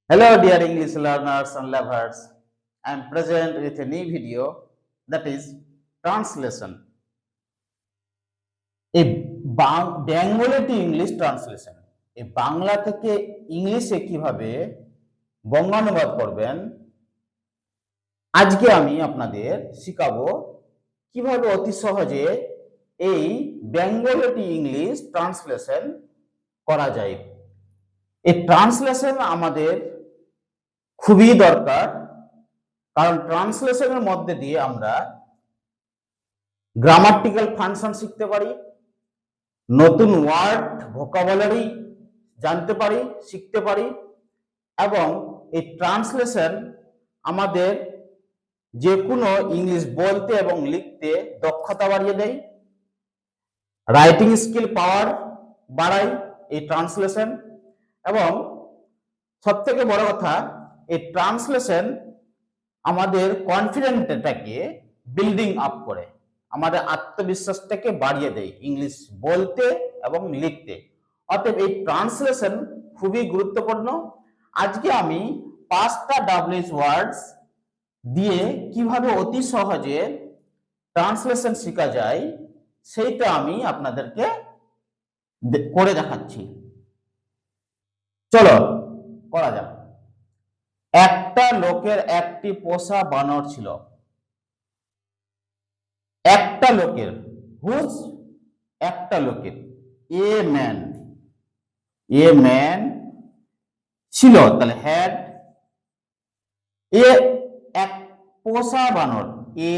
Hello dear English learners and lovers. I am present with a new video, that is translation. A Bengali to English translation. এই বাংলা থেকে ইংলিশে কিভাবে বঙ্গানুবাদ করবেন আজকে আমি আপনাদের শেখাবো কিভাবে অতি সহজে এই বেঙ্গলি টু ইংলিশ ট্রান্সলেশন করা যায়। এই ট্রান্সলেশন আমাদের খুবই দরকার, কারণ ট্রান্সলেশনের মধ্যে দিয়ে আমরা গ্রামাটিক্যাল ফাংশন শিখতে পারি, নতুন ওয়ার্ড ভোকাবুলারি জানতে পারি, শিখতে পারি, এবং এই ট্রান্সলেশন আমাদের যে কোনো ইংলিশ বলতে এবং লিখতে দক্ষতা বাড়িয়ে দেয়, রাইটিং স্কিল পাওয়ার বাড়ায় এই ট্রান্সলেশন। এবং সবথেকে বড় কথা, এই ট্রান্সলেশন আমাদের কনফিডেন্সটাকে বিল্ডিং আপ করে, আমাদের আত্মবিশ্বাসটাকে বাড়িয়ে দেয় ইংলিশ বলতে এবং লিখতে। অতএব এই ট্রান্সলেশন খুবই গুরুত্বপূর্ণ। আজকে আমি 5টা ডাব্লিউএইচ ওয়ার্ডস দিয়ে কিভাবে অতি সহজে ট্রান্সলেশন শেখা যায় সেইটা আমি আপনাদেরকে করে দেখাচ্ছি। চলো করা যাক। একটা লোকের একটি পোষা বানর ছিল। একটা লোকের, হুজ, একটা লোকের, এ ম্যান ছিল, তাহলে হ্যাড, এক পোষা বানর, এ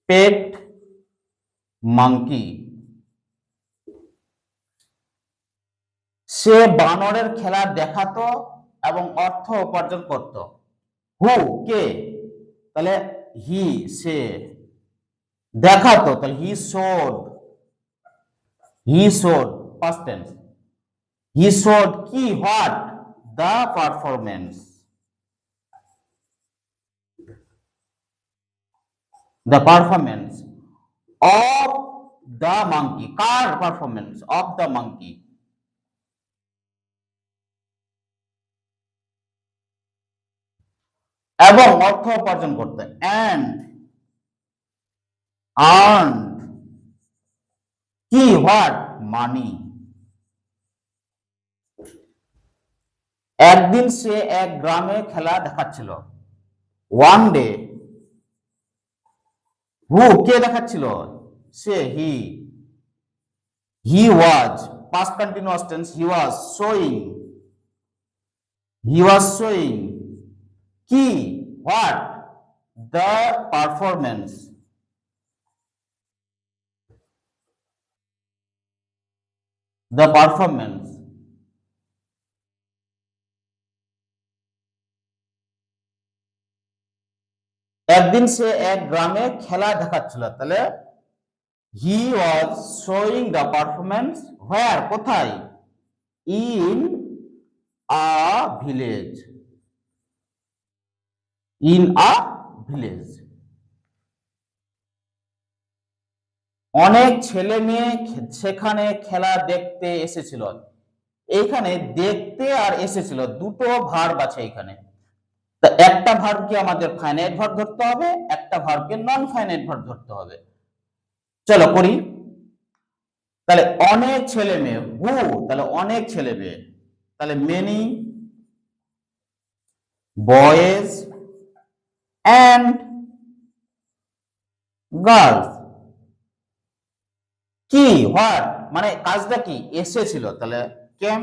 পেট মাংকি। সে বানরের খেলা দেখাতো এবং অর্থ উপার্জন করত। হু, কে, তাহলে হি, সে, দেখাতো, তাহলে he showed, past tense. He showed কি, what, the performance, of the monkey, কার পারফরমেন্স, অফ দ্য মাংকি। এবং অর্থ উপার্জন করতে, and earned কি, হোয়াট, মানি। একদিন সে এক গ্রামে খেলা দেখাচ্ছিল। ওয়ান ডে, হু, কে দেখাচ্ছিল, সে, he was, past continuous tense, he was showing কি, হোয়াট, দ্য পারফরমেন্স। একদিন সে এক গ্রামে খেলা দেখাচ্ছিল, তাহলে he was showing the performance, where, কোথায়, ইন আ ভিলেজ, অনেক ছেলে মেয়ে সেখানে খেলা দেখতে এসেছিল। এইখানে দেখতে আর এসেছিল দুটো ভার্ব আছে এখানে। একটা ভার্বকে আমাদের ফাইনাইট ভার্ব ধরতে হবে, একটা ভার্বকে নন ফাইনাইট ভার্ব ধরতে হবে। চলো করি। তাহলে অনেক ছেলে মেয়ে, হু, তাহলে অনেক ছেলে মেয়ে, তাহলে মেনি বয়েজ and girls। কি, হোয়াট, মানে কাজটা কি, এসেছিল, তাহলে কেম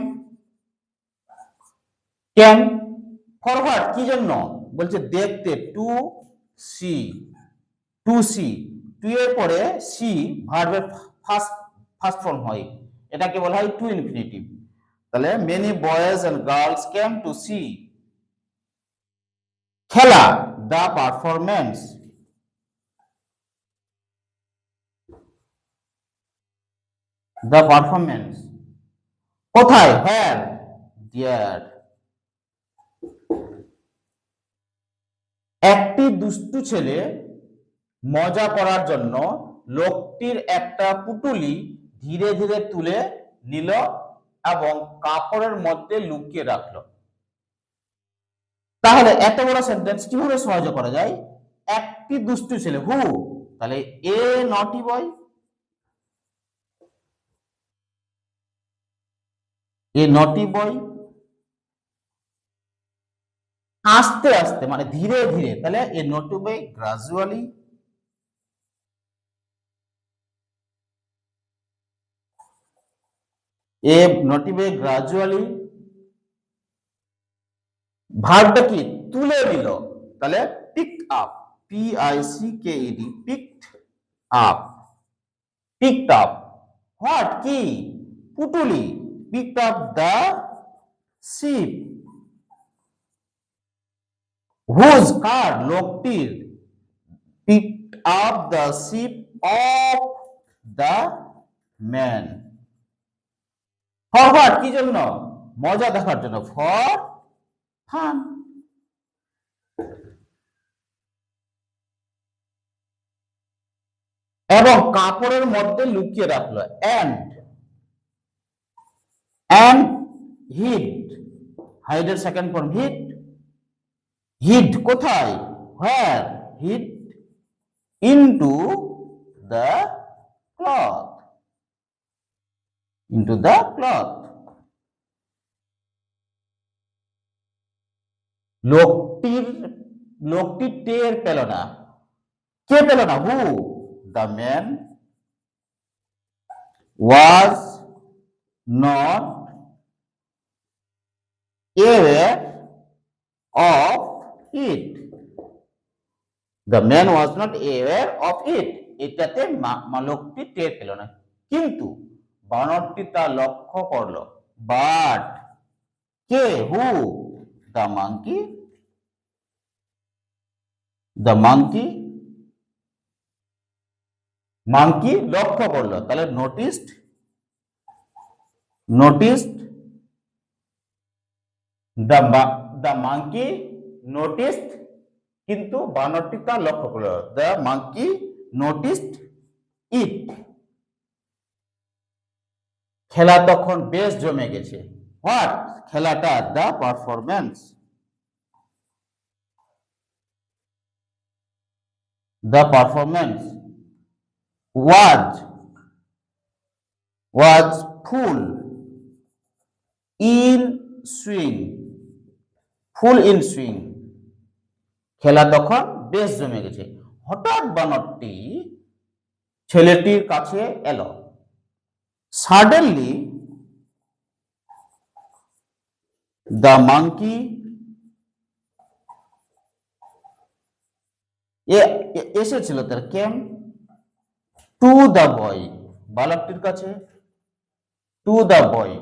ফর হোয়াট, কি জন্য, বলছে দেখতে, টু সি, টু এর পরে সি ভার্বের ফার্স্ট ফর্ম হয়, এটাকে বলা হয় টু ইনফিনিটিভ। তাহলে many boys and girls came to see খেলা, দ্য পারফরমেন্স। কোথায়, where, there। একটি দুষ্টু ছেলে মজা করার জন্য লোকটির একটা পুটুলি ধীরে ধীরে তুলে নিল এবং কাপড়ের মধ্যে লুকিয়ে রাখলো। তাহলে এত বড় সেন্টেন্স কিভাবে সহজে করা যায়? একটি দুষ্টু ছেলে, হু, তাহলে এ নটি বয়, এ নটি বয়, আস্তে আস্তে মানে ধীরে ধীরে, তাহলে এ নটি বয় গ্রাজুয়ালি, এ নটি বয় গ্রাজুয়ালি। ভার্বটা কি? তুলে নিল, তাহলে picked up, P I C K E D, picked up, picked up what কি? পুটুলি, picked up the ship, whose কার? লোকটির, picked up the ship of the man. For what? কি জন্য? মজা দেখার জন্য, ফর ফান। এবং কাপড়ের মধ্যে লুকিয়ে রাখলো, and hid, হাইডের সেকেন্ড ফর্ম হিড, হিড কোথায়? where? hid into the cloth, into the cloth। লোকটি টের পেল না, কে পেল না? হু, the man was not aware of it, the man was not aware of it, এটাতে লোকটি টের পেল না, কিন্তু বানরটি তা লক্ষ্য করলো, but K? Who, the monkey, the monkey, monkey লক্ষ্য করলো, তাহলে noticed, noticed, the monkey noticed, কিন্তু বানরটি তা লক্ষ্য করলো, the monkey noticed it। খেলা তখন বেশ জমে গেছে, হোয়াট? খেলাটা, the performance, the performance was full in swing, full in swing, খেলা তখন বেশ জমে গেছে। হঠাৎ বানরটি ছেলেটির কাছে এলো, suddenly the monkey এসেছিল, তার কেম টু দ্য বয়, বালকটির কাছে, টু দ্য বয়,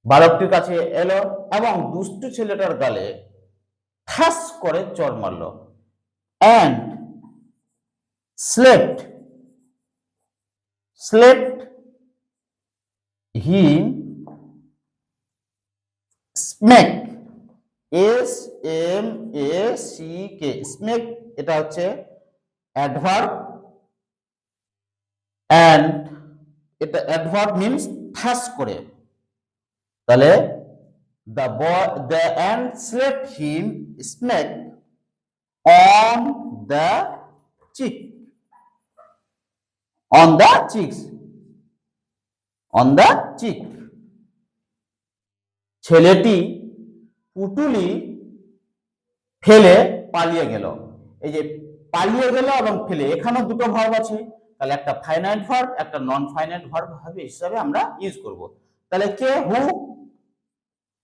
বালকটির কাছে এলো এবং দুষ্টু ছেলেটার গালে ঠাস করে চড় মারল, and slapped him, smack, SMACK, smack, এটা হচ্ছে অ্যাডভার্ব, and এটা অ্যাডভার্ব মিন্স ঠাস করে, তাহলে the and slapped him, smack on the cheek, on the cheeks, on the cheek। ছেলেটি পুটুলি ফেলে পালিয়ে গেল, এই যে পালিয়ে গেল এবং ফেলে, এখানেও দুটো ভার্ব আছে, তাহলে একটা ফাইনাইট ভার্ব, একটা নন ফাইনাইট ভার্ব হিসাবে আমরা ইউজ করব। তাহলে কে? হু,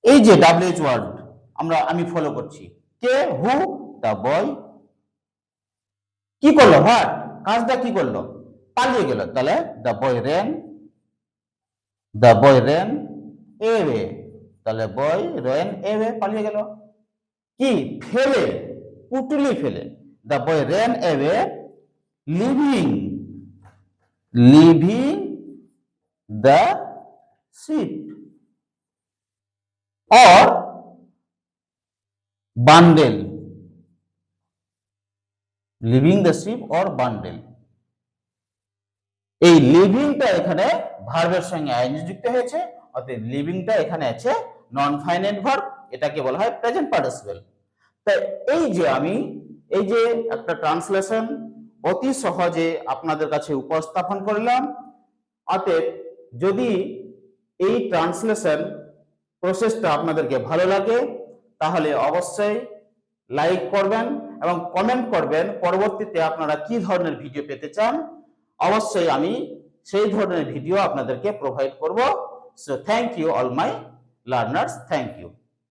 এই যে WH ওয়ার্ড আমি ফলো করছি, কে? হু, দ্য বয়, কি করলো? হোয়াট, কাজটা কি করলো? পালিয়ে গেল, তাহলে দ্য বয় রেন এওয়ে, তাহলে বয় রেন এওয়ে, পালিয়ে গেল। কি? ফেলে, পুটুলি ফেলে, the boy ran away, leaving the ship or bundle, leaving the ship or bundle। এই লিভিংটা এখানে ভার্বের সঙ্গে আইএনজি যুক্ত হয়েছে, অর্থাৎ লিভিংটা এখানে আছে নন ফাইনাইট ভার্ব এটাকে বলা হয় প্রেজেন্ট পার্টিসিপেল। তাই এই যে একটা ট্রান্সলেশন অতি সহজে আপনাদের কাছে উপস্থাপন করলাম। অতএব যদি এই ট্রান্সলেশন প্রসেসটা আপনাদেরকে ভালো লাগে তাহলে অবশ্যই লাইক করবেন এবং কমেন্ট করবেন পরবর্তীতে আপনারা কি ধরনের ভিডিও পেতে চান। অবশ্যই আমি সেই ধরনের ভিডিও আপনাদেরকে প্রোভাইড করব। So thank you all my learners, thank you.